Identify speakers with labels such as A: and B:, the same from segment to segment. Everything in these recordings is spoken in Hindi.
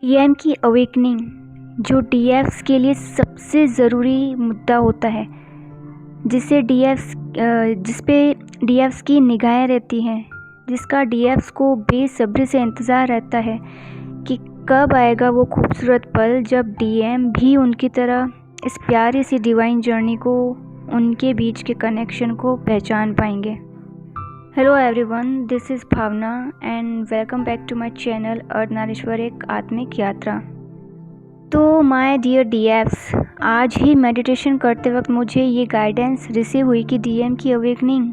A: डीएम की अवेकनिंग जो डीएफ्स के लिए सबसे ज़रूरी मुद्दा होता है, जिस पे डीएफ्स की निगाहें रहती हैं, जिसका डीएफ्स को बेसब्री से इंतज़ार रहता है कि कब आएगा वो खूबसूरत पल जब डीएम भी उनकी तरह इस प्यारी सी डिवाइन जर्नी को, उनके बीच के कनेक्शन को पहचान पाएंगे। Hello everyone, this is Bhavna and welcome back to my channel Ardhanarishvara एक आत्मिक यात्रा। तो माय डियर डीएफ्स, आज ही मेडिटेशन करते वक्त मुझे ये गाइडेंस रिसीव हुई कि डीएम की अवेकनिंग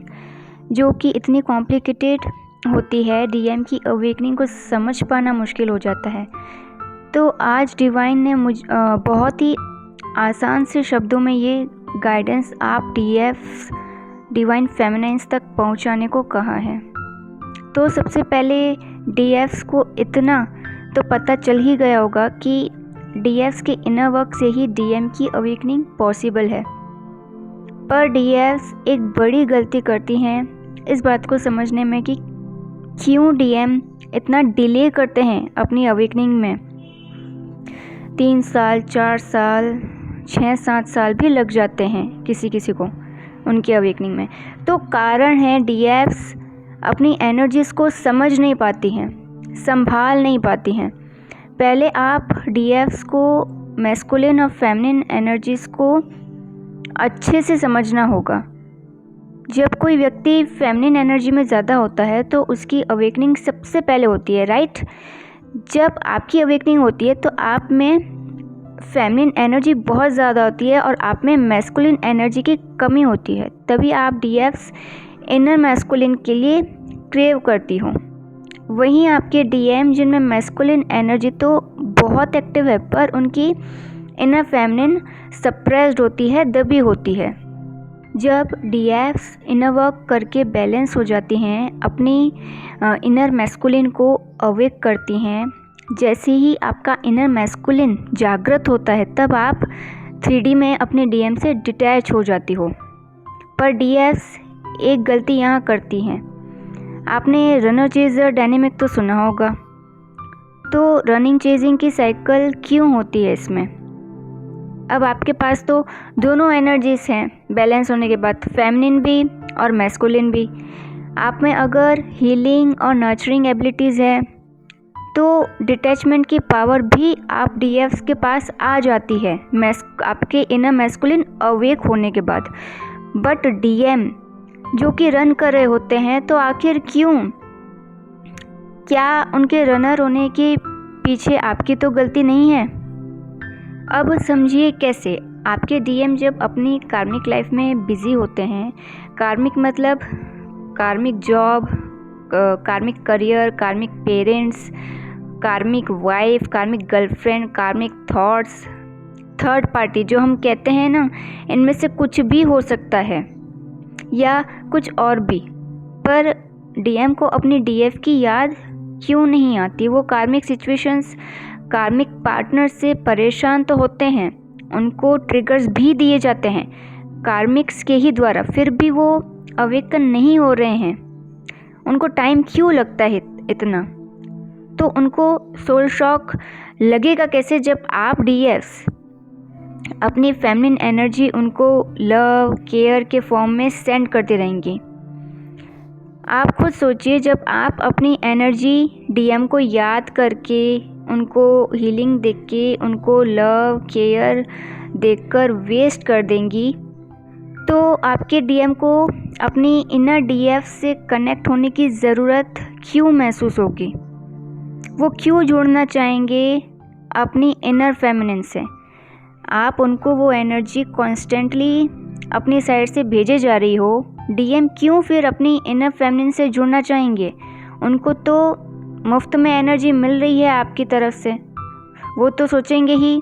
A: जो कि इतनी कॉम्प्लिकेटेड होती है, डीएम की अवेकनिंग को समझ पाना मुश्किल हो जाता है। तो आज डिवाइन ने बहुत ही आसान से शब्दों में ये गाइडेंस आप डीएफ्स डिवाइन फेमिनाइंस तक पहुंचाने को कहा है। तो सबसे पहले डीएफ्स को इतना तो पता चल ही गया होगा कि डीएफ्स के इनर वर्क से ही डीएम की अवेकनिंग पॉसिबल है। पर डीएफ्स एक बड़ी गलती करती हैं इस बात को समझने में कि क्यों डीएम इतना डिले करते हैं अपनी अवेकनिंग में। 3 साल, 4 साल, 6-7 साल भी लग जाते हैं किसी को उनकी अवेकनिंग में। तो कारण है डीएफ्स अपनी एनर्जीज़ को समझ नहीं पाती हैं, संभाल नहीं पाती हैं। पहले आप डीएफ्स को मैस्कुलिन और फेमिनिन एनर्जीज़ को अच्छे से समझना होगा। जब कोई व्यक्ति फेमिनिन एनर्जी में ज़्यादा होता है तो उसकी अवेकनिंग सबसे पहले होती है, राइट। जब आपकी अवेकनिंग होती है तो आप में फेमिनिन एनर्जी बहुत ज़्यादा होती है और आप में मैस्कुलिन एनर्जी की कमी होती है, तभी आप डीएफ्स इनर मैस्कुलिन के लिए क्रेव करती हो। वहीं आपके डीएम जिनमें मैस्कुलिन एनर्जी तो बहुत एक्टिव है पर उनकी इनर फेमिनिन सप्रेस्ड होती है, दबी होती है। जब डीएफ्स इनर वर्क करके बैलेंस हो जाती हैं, अपनी इनर मैस्कुलिन को अवेक करती हैं, जैसे ही आपका इनर मैस्कुलिन जागृत होता है तब आप 3D में अपने डीएम से डिटैच हो जाती हो। पर डीएफ्स एक गलती यहाँ करती हैं। आपने रनर चेजर डायनेमिक तो सुना होगा। तो रनिंग चेजिंग की साइकिल क्यों होती है इसमें? अब आपके पास तो दोनों एनर्जीज हैं बैलेंस होने के बाद, फेमिनिन भी और मैस्कुलिन भी। आप में अगर हीलिंग और नर्चरिंग एबिलिटीज़ है तो डिटैचमेंट की पावर भी आप डीएफ्स के पास आ जाती है आपके इनर मैस्कुलिन अवेक होने के बाद। बट डीएम जो कि रन कर रहे होते हैं, तो आखिर क्यों? क्या उनके रनर होने के पीछे आपकी तो गलती नहीं है? अब समझिए कैसे। आपके डीएम जब अपनी कार्मिक लाइफ में बिजी होते हैं, कार्मिक मतलब कार्मिक जॉब, कार्मिक करियर, कार्मिक पेरेंट्स, कार्मिक वाइफ, कार्मिक गर्लफ्रेंड, कार्मिक थॉट्स, थर्ड पार्टी जो हम कहते हैं ना, इनमें से कुछ भी हो सकता है या कुछ और भी। पर डीएम को अपनी डीएफ की याद क्यों नहीं आती? वो कार्मिक सिचुएशंस, कार्मिक पार्टनर से परेशान तो होते हैं, उनको ट्रिगर्स भी दिए जाते हैं कार्मिक्स के ही द्वारा, फिर भी वो अवेकन नहीं हो रहे हैं। उनको टाइम क्यों लगता है इतना? तो उनको सोल शॉक लगेगा कैसे जब आप डीएफ्स अपनी फेमिनिन एनर्जी उनको लव केयर के फॉर्म में सेंड करते रहेंगी। आप खुद सोचिए, जब आप अपनी एनर्जी डीएम को याद करके, उनको हीलिंग देख के, उनको लव केयर देखकर वेस्ट कर देंगी, तो आपके डीएम को अपनी इनर डीएफ से कनेक्ट होने की ज़रूरत क्यों महसूस होगी? वो क्यों जुड़ना चाहेंगे अपनी इनर फेमिनिन से? आप उनको वो एनर्जी कॉन्स्टेंटली अपनी साइड से भेजे जा रही हो, डीएम क्यों फिर अपनी इनर फेमिनिन से जुड़ना चाहेंगे? उनको तो मुफ्त में एनर्जी मिल रही है आपकी तरफ से। वो तो सोचेंगे ही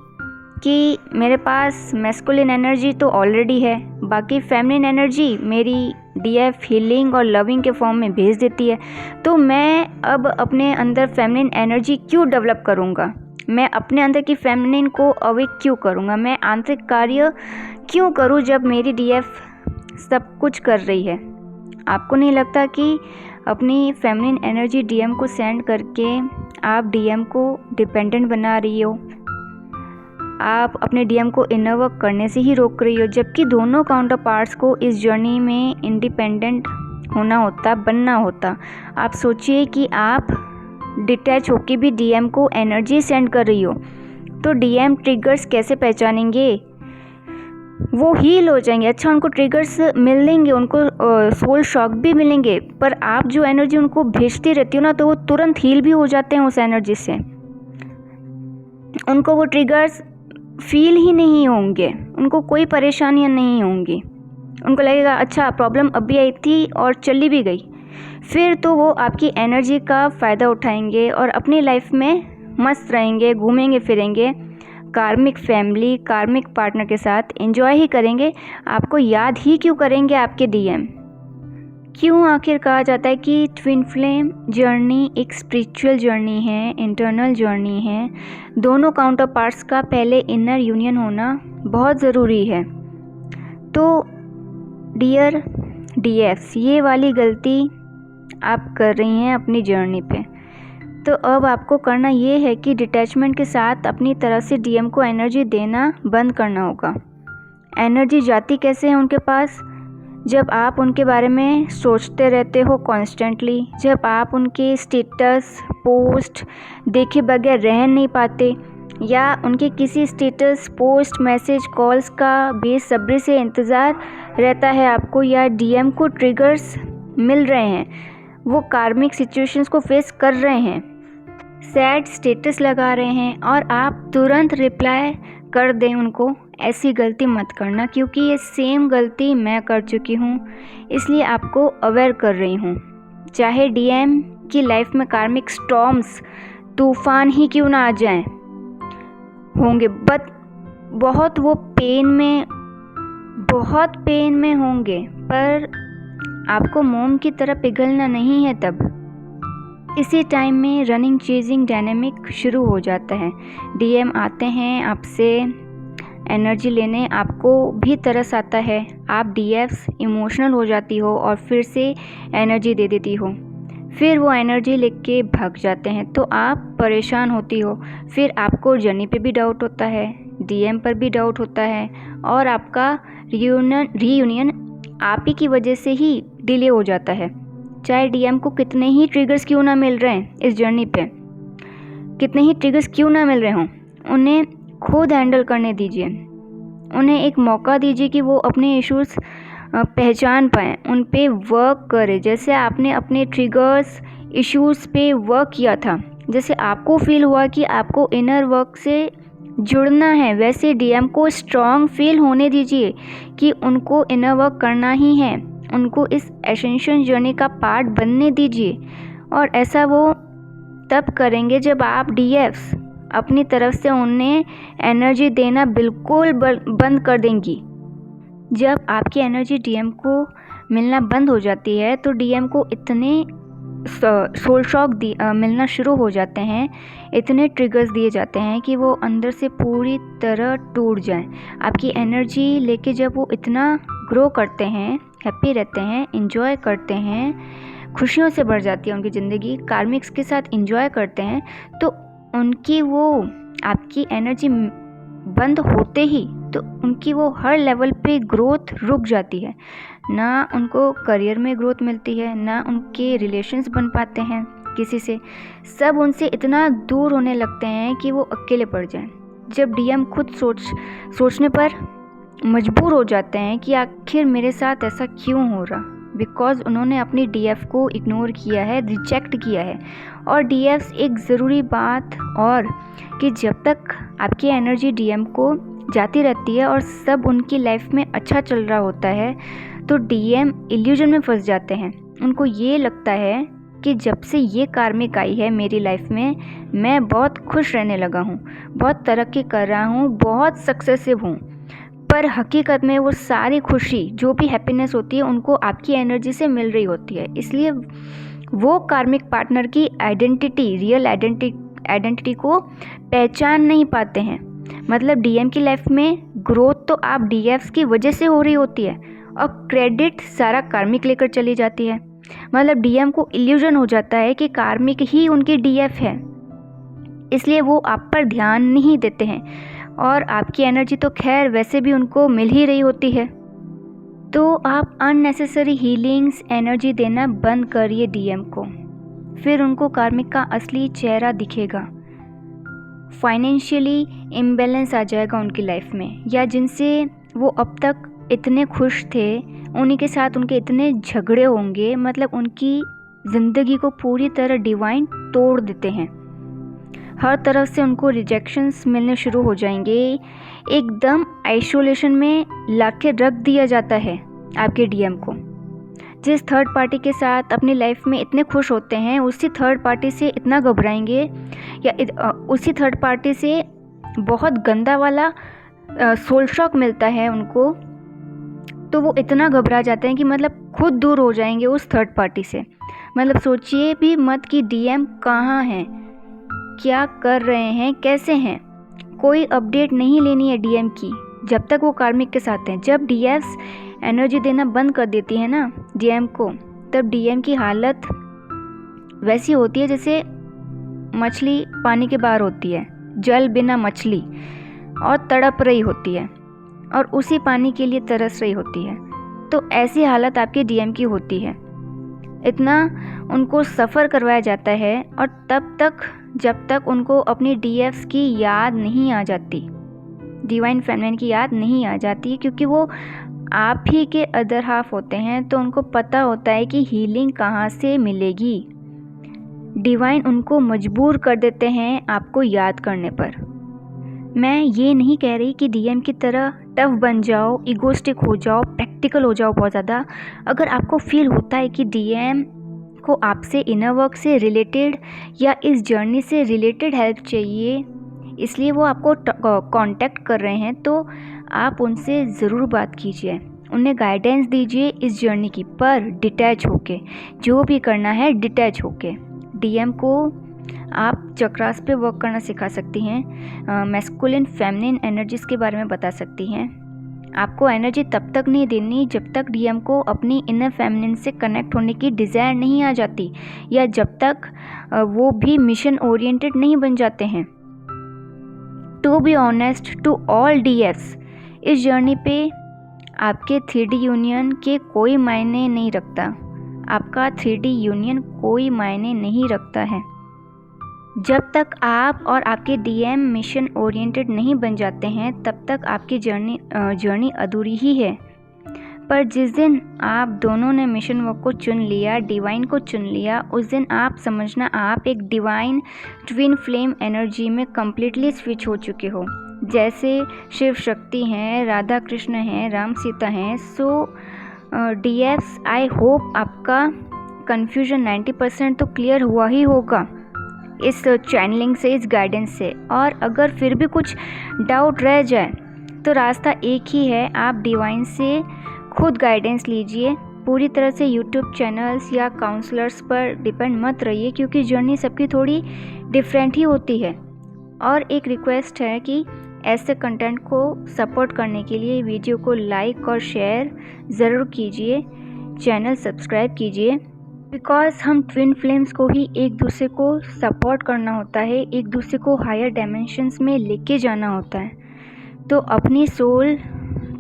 A: कि मेरे पास मैस्कुलिन एनर्जी तो ऑलरेडी है, बाकी फेमिनिन एनर्जी मेरी डीएफ हीलिंग और लविंग के फॉर्म में भेज देती है, तो मैं अब अपने अंदर फेमिनिन एनर्जी क्यों डेवलप करूँगा? मैं अपने अंदर की फेमिनिन को अवेक क्यों करूँगा? मैं आंतरिक कार्य क्यों करूँ जब मेरी डीएफ सब कुछ कर रही है? आपको नहीं लगता कि अपनी फेमिनिन एनर्जी डीएम को सेंड करके आप डीएम को डिपेंडेंट बना रही हो, आप अपने डीएम को इनर वर्क करने से ही रोक रही हो, जबकि दोनों काउंटर पार्ट्स को इस जर्नी में इंडिपेंडेंट होना होता, बनना होता। आप सोचिए कि आप डिटैच होके भी डीएम को एनर्जी सेंड कर रही हो, तो डीएम ट्रिगर्स कैसे पहचानेंगे? वो हील हो जाएंगे। अच्छा, उनको ट्रिगर्स मिलेंगे, उनको सोल शॉक भी मिलेंगे, पर आप जो एनर्जी उनको भेजती रहती हो ना, तो वो तुरंत हील भी हो जाते हैं उस एनर्जी से। उनको वो ट्रिगर्स फील ही नहीं होंगे, उनको कोई परेशानियां नहीं होंगी। उनको लगेगा अच्छा प्रॉब्लम अभी आई थी और चली भी गई। फिर तो वो आपकी एनर्जी का फ़ायदा उठाएंगे और अपनी लाइफ में मस्त रहेंगे, घूमेंगे फिरेंगे, कार्मिक फैमिली, कार्मिक पार्टनर के साथ एंजॉय ही करेंगे। आपको याद ही क्यों करेंगे आपके डीएम? क्यों आखिर कहा जाता है कि ट्विन फ्लेम जर्नी एक स्पिरिचुअल जर्नी है, इंटरनल जर्नी है। दोनों काउंटर पार्ट्स का पहले इनर यूनियन होना बहुत ज़रूरी है। तो डियर डीएफ्स, ये वाली गलती आप कर रही हैं अपनी जर्नी पे। तो अब आपको करना ये है कि डिटैचमेंट के साथ अपनी तरफ से डीएम को एनर्जी देना बंद करना होगा। एनर्जी जाती कैसे है उनके पास? जब आप उनके बारे में सोचते रहते हो कॉन्स्टेंटली, जब आप उनके स्टेटस पोस्ट देखे बगैर रह नहीं पाते, या उनके किसी स्टेटस पोस्ट मैसेज कॉल्स का बेसब्री से इंतज़ार रहता है आपको, या डीएम को ट्रिगर्स मिल रहे हैं, वो कार्मिक सिचुएशंस को फेस कर रहे हैं, सैड स्टेटस लगा रहे हैं और आप तुरंत रिप्लाई कर दें उनको, ऐसी गलती मत करना, क्योंकि ये सेम गलती मैं कर चुकी हूँ। इसलिए आपको अवेयर कर रही हूँ। चाहे डीएम की लाइफ में कार्मिक स्टॉर्म्स, तूफान ही क्यों ना आ जाएं, होंगे, बट बहुत वो बहुत पेन में होंगे, पर आपको मोम की तरह पिघलना नहीं है। तब इसी टाइम में रनिंग चेजिंग डायनेमिक शुरू हो जाता है। डीएम आते हैं आपसे एनर्जी लेने, आपको भी तरस आता है, आप डीएफ्स इमोशनल हो जाती हो और फिर से एनर्जी दे देती हो, फिर वो एनर्जी लेके भाग जाते हैं, तो आप परेशान होती हो। फिर आपको जर्नी पे भी डाउट होता है, डीएम पर भी डाउट होता है, और आपका रीयूनियन आप ही की वजह से ही डिले हो जाता है। चाहे डीएम को कितने ही ट्रिगर्स क्यों ना मिल रहे हैं इस जर्नी पे, कितने ही ट्रिगर्स क्यों ना मिल रहे हों, उन्हें खुद हैंडल करने दीजिए। उन्हें एक मौका दीजिए कि वो अपने इश्यूज पहचान पाएँ, उन पे वर्क करें। जैसे आपने अपने ट्रिगर्स इश्यूज पे वर्क किया था, जैसे आपको फील हुआ कि आपको इनर वर्क से जुड़ना है, वैसे डीएम को स्ट्रॉन्ग फील होने दीजिए कि उनको इनर वर्क करना ही है, उनको इस एसेंशियल जर्नी का पार्ट बनने दीजिए। और ऐसा वो तब करेंगे जब आप डीएफ्स अपनी तरफ से उन्हें एनर्जी देना बिल्कुल बंद कर देंगी। जब आपकी एनर्जी डीएम को मिलना बंद हो जाती है, तो डीएम को इतने सोल शॉक मिलना शुरू हो जाते हैं, इतने ट्रिगर्स दिए जाते हैं कि वो अंदर से पूरी तरह टूट जाएं। आपकी एनर्जी लेके जब वो इतना ग्रो करते हैं, हैप्पी रहते हैं, इंजॉय करते हैं, खुशियों से भर जाती है उनकी ज़िंदगी, कार्मिक्स के साथ इंजॉय करते हैं, तो उनकी वो आपकी एनर्जी बंद होते ही तो उनकी वो हर लेवल पे ग्रोथ रुक जाती है। ना उनको करियर में ग्रोथ मिलती है, ना उनके रिलेशंस बन पाते हैं किसी से, सब उनसे इतना दूर होने लगते हैं कि वो अकेले पड़ जाएं। जब डीएम खुद सोचने पर मजबूर हो जाते हैं कि आखिर मेरे साथ ऐसा क्यों हो रहा, बिकॉज उन्होंने अपनी डीएफ को इग्नोर किया है, रिजेक्ट किया है। और डीएफ एक ज़रूरी बात और कि जब तक आपकी एनर्जी डीएम को जाती रहती है और सब उनकी लाइफ में अच्छा चल रहा होता है, तो डीएम इल्यूजन में फंस जाते हैं। उनको ये लगता है कि जब से ये कार्मिक आई है मेरी लाइफ में, मैं बहुत खुश रहने लगा हूँ, बहुत तरक्की कर रहा हूँ, बहुत सक्सेसिव हूँ। पर हकीकत में वो सारी खुशी, जो भी हैप्पीनेस होती है, उनको आपकी एनर्जी से मिल रही होती है। इसलिए वो कार्मिक पार्टनर की आइडेंटिटी, रियल आइडेंटिटी को पहचान नहीं पाते हैं। मतलब डीएम की लाइफ में ग्रोथ तो आप डीएफ्स की वजह से हो रही होती है और क्रेडिट सारा कार्मिक लेकर चली जाती है। मतलब डीएम को इल्यूजन हो जाता है कि कार्मिक ही उनकी डीएफ है, इसलिए वो आप पर ध्यान नहीं देते हैं, और आपकी एनर्जी तो खैर वैसे भी उनको मिल ही रही होती है। तो आप अननेसेसरी हीलिंग्स एनर्जी देना बंद करिए डीएम को, फिर उनको कार्मिक का असली चेहरा दिखेगा। फाइनेंशियली इम्बैलेंस आ जाएगा उनकी लाइफ में, या जिनसे वो अब तक इतने खुश थे उन्हीं के साथ उनके इतने झगड़े होंगे, मतलब उनकी ज़िंदगी को पूरी तरह डिवाइन तोड़ देते हैं। हर तरफ से उनको रिजेक्शंस मिलने शुरू हो जाएंगे, एकदम आइसोलेशन में लाके रख दिया जाता है आपके डीएम को। जिस थर्ड पार्टी के साथ अपनी लाइफ में इतने खुश होते हैं, उसी थर्ड पार्टी से इतना घबराएंगे, या उसी थर्ड पार्टी से बहुत गंदा वाला सोल शॉक मिलता है उनको, तो वो इतना घबरा जाते हैं कि मतलब खुद दूर हो जाएंगे उस थर्ड पार्टी से। मतलब सोचिए भी मत कि डीएम कहाँ हैं, क्या कर रहे हैं, कैसे हैं। कोई अपडेट नहीं लेनी है डीएम की जब तक वो कार्मिक के साथ हैं। जब डीएफ्स एनर्जी देना बंद कर देती है ना डीएम को, तब डीएम की हालत वैसी होती है जैसे मछली पानी के बाहर होती है, जल बिना मछली, और तड़प रही होती है और उसी पानी के लिए तरस रही होती है। तो ऐसी हालत आपके डीएम की होती है। इतना उनको सफ़र करवाया जाता है, और तब तक जब तक उनको अपनी डीएफ्स की याद नहीं आ जाती, डिवाइन फेमिनिन की याद नहीं आ जाती, क्योंकि वो आप ही के अदर हाफ होते हैं। तो उनको पता होता है कि हीलिंग कहाँ से मिलेगी। डिवाइन उनको मजबूर कर देते हैं आपको याद करने पर। मैं ये नहीं कह रही कि डीएम की तरह टफ बन जाओ, इगोस्टिक हो जाओ, प्रैक्टिकल हो जाओ बहुत ज़्यादा। अगर आपको फील होता है कि डीएम को आपसे इनर वर्क से रिलेटेड या इस जर्नी से रिलेटेड हेल्प चाहिए, इसलिए वो आपको कांटेक्ट कर रहे हैं, तो आप उनसे ज़रूर बात कीजिए, उन्हें गाइडेंस दीजिए इस जर्नी की, पर डिटैच होके, जो भी करना है डिटैच होके। डीएम को आप चक्रास पे वर्क करना सिखा सकती हैं, मैस्कुलिन फेमिनिन एनर्जीज़ के बारे में बता सकती हैं। आपको एनर्जी तब तक नहीं देनी जब तक डीएम को अपनी इनर फेमिनिन से कनेक्ट होने की डिज़ायर नहीं आ जाती, या जब तक वो भी मिशन ओरिएंटेड नहीं बन जाते हैं। To be honest to all डीएफ्स, इस जर्नी पे आपके 3D यूनियन के कोई मायने नहीं रखता। आपका 3D यूनियन कोई मायने नहीं रखता है जब तक आप और आपके डीएम मिशन ओरिएंटेड नहीं बन जाते हैं। तब तक आपकी जर्नी अधूरी ही है। पर जिस दिन आप दोनों ने मिशन वर्क को चुन लिया, डिवाइन को चुन लिया, उस दिन आप समझना आप एक डिवाइन ट्विन फ्लेम एनर्जी में कम्प्लीटली स्विच हो चुके हो। जैसे शिव शक्ति हैं, राधा कृष्ण हैं, राम सीता हैं। सो डीएफ्स, आई होप आपका कन्फ्यूजन 90% तो क्लियर हुआ ही होगा इस चैनलिंग से, इस गाइडेंस से। और अगर फिर भी कुछ डाउट रह जाए तो रास्ता एक ही है, आप डिवाइन से खुद गाइडेंस लीजिए। पूरी तरह से यूट्यूब चैनल्स या काउंसलर्स पर डिपेंड मत रहिए, क्योंकि जर्नी सबकी थोड़ी डिफरेंट ही होती है। और एक रिक्वेस्ट है कि ऐसे कंटेंट को सपोर्ट करने के लिए वीडियो को लाइक और शेयर ज़रूर कीजिए, चैनल सब्सक्राइब कीजिए, बिकॉज़ हम ट्विन फ्लेम्स को ही एक दूसरे को सपोर्ट करना होता है, एक दूसरे को हायर डायमेंशंस में लेके जाना होता है। तो अपनी सोल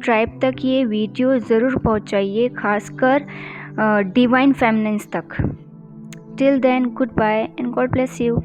A: ट्राइब तक ये वीडियो ज़रूर पहुंचाइए, खासकर डिवाइन फेमिनिन्स तक। Till then, good bye and God bless you.